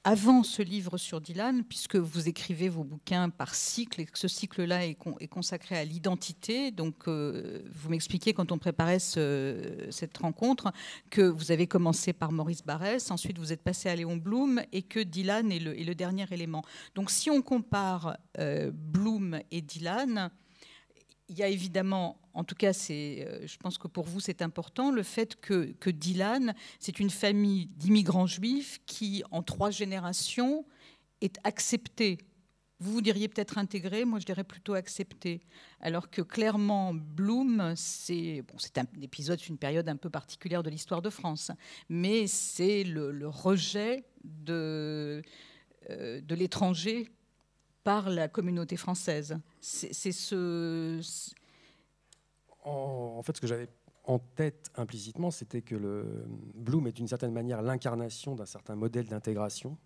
avant ce livre sur Dylan, puisque vous écrivez vos bouquins par cycle, et que ce cycle-là est consacré à l'identité. Donc, vous m'expliquiez quand on préparait cette rencontre que vous avez commencé par Maurice Barrès, ensuite vous êtes passé à Léon Blum, et que Dylan est le dernier élément. Donc, si on compare Blum et Dylan, il y a évidemment, en tout cas, je pense que pour vous c'est important, le fait que Dylan, c'est une famille d'immigrants juifs qui, en 3 générations, est acceptée. Vous diriez peut-être intégré, moi je dirais plutôt accepté. Alors que clairement, Blum, c'est un épisode, c'est une période un peu particulière de l'histoire de France, mais c'est le rejet de l'étranger par la communauté française. En fait, ce que j'avais en tête implicitement, c'était que Blum est d'une certaine manière l'incarnation d'un certain modèle d'intégration,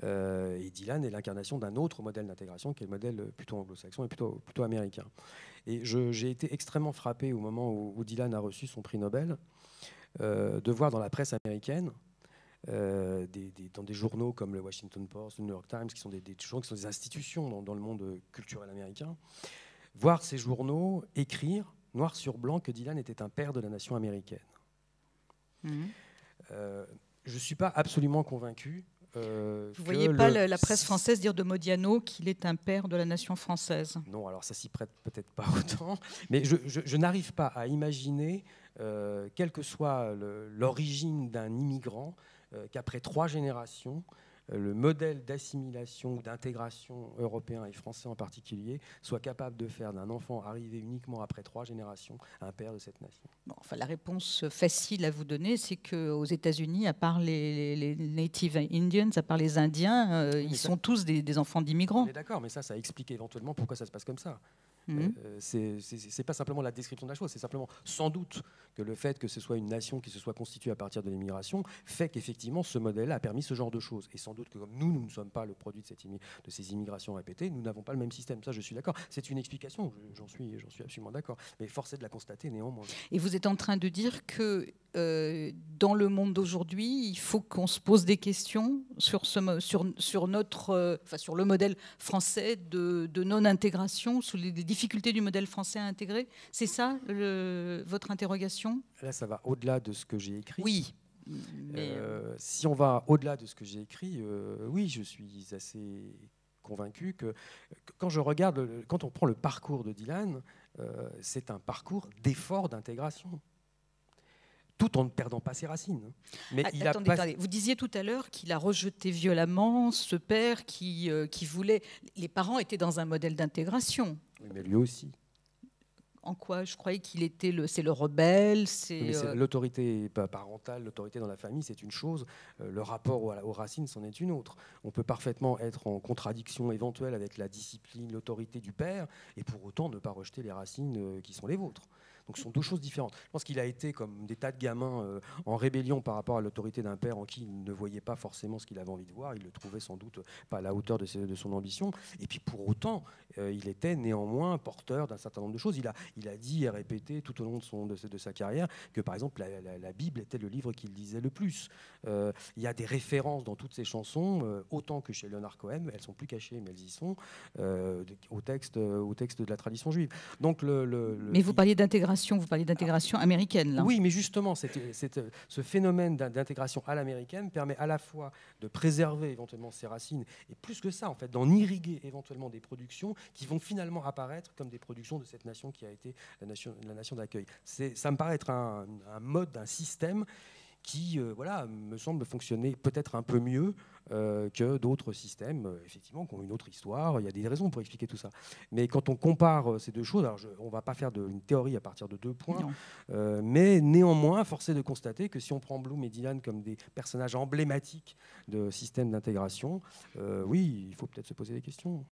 et Dylan est l'incarnation d'un autre modèle d'intégration, qui est le modèle plutôt anglo-saxon et plutôt américain. Et j'ai été extrêmement frappé au moment où Dylan a reçu son prix Nobel, de voir dans la presse américaine, dans des journaux comme le Washington Post, le New York Times, qui sont des journaux qui sont des institutions dans le monde culturel américain, voir ces journaux écrire noir sur blanc que Dylan était un père de la nation américaine. Mmh. Je ne suis pas absolument convaincu. Vous ne voyez pas la presse française dire de Modiano qu'il est un père de la nation française? Non, alors ça s'y prête peut-être pas autant, mais je n'arrive pas à imaginer, quelle que soit l'origine d'un immigrant, qu'après 3 générations, le modèle d'assimilation ou d'intégration européen et français en particulier soit capable de faire d'un enfant arrivé uniquement après 3 générations un père de cette nation. Bon, enfin, la réponse facile à vous donner, c'est qu'aux États-Unis, à part les Native Indians, à part les Indiens, Oui, ils sont tous des enfants d'immigrants. D'accord, mais ça explique éventuellement pourquoi ça se passe comme ça. Mmh. C'est pas simplement la description de la chose, c'est simplement sans doute que le fait que ce soit une nation qui se soit constituée à partir de l'immigration fait qu'effectivement ce modèle a permis ce genre de choses. Et sans doute que comme nous ne sommes pas le produit de ces immigrations répétées, nous n'avons pas le même système. Ça, je suis d'accord. C'est une explication, j'en suis absolument d'accord. Mais force est de la constater néanmoins. Et vous êtes en train de dire que dans le monde d'aujourd'hui, il faut qu'on se pose des questions sur le modèle français de non-intégration, sous les difficultés du modèle français à intégrer. C'est ça votre interrogation? Là, ça va au-delà de ce que j'ai écrit. Oui. Mais si on va au-delà de ce que j'ai écrit, oui, je suis assez convaincu que quand on prend le parcours de Dylan, c'est un parcours d'effort d'intégration, tout en ne perdant pas ses racines. Mais attendez. Vous disiez tout à l'heure qu'il a rejeté violemment ce père qui voulait... Les parents étaient dans un modèle d'intégration. Oui, mais lui aussi. En quoi? Je croyais qu'il était c'est le rebelle. L'autorité parentale, l'autorité dans la famille, c'est une chose. Le rapport aux racines, c'en est une autre. On peut parfaitement être en contradiction éventuelle avec la discipline, l'autorité du père, et pour autant ne pas rejeter les racines qui sont les vôtres. Donc ce sont 2 choses différentes. Je pense qu'il a été, comme des tas de gamins, en rébellion par rapport à l'autorité d'un père en qui il ne voyait pas forcément ce qu'il avait envie de voir. Il le trouvait sans doute pas à la hauteur de son ambition. Et puis pour autant, il était néanmoins porteur d'un certain nombre de choses. Il a dit et répété tout au long de sa carrière que, par exemple, la Bible était le livre qu'il lisait le plus. Il y a des références dans toutes ses chansons, autant que chez Leonard Cohen, elles sont plus cachées, mais elles y sont, au texte de la tradition juive. Donc mais vous parliez d'intégration américaine, là. Oui, mais justement, ce phénomène d'intégration à l'américaine permet à la fois de préserver éventuellement ses racines, et plus que ça, en fait, d'en irriguer éventuellement des productions qui vont finalement apparaître comme des productions de cette nation qui a été la nation d'accueil. Ça me paraît être un mode, un système qui me semble fonctionner peut-être un peu mieux que d'autres systèmes, effectivement, qui ont une autre histoire. Il y a des raisons pour expliquer tout ça. Mais quand on compare ces 2 choses, alors on ne va pas faire une théorie à partir de 2 points, mais néanmoins, force est de constater que si on prend Blum et Dylan comme des personnages emblématiques de systèmes d'intégration, oui, il faut peut-être se poser des questions.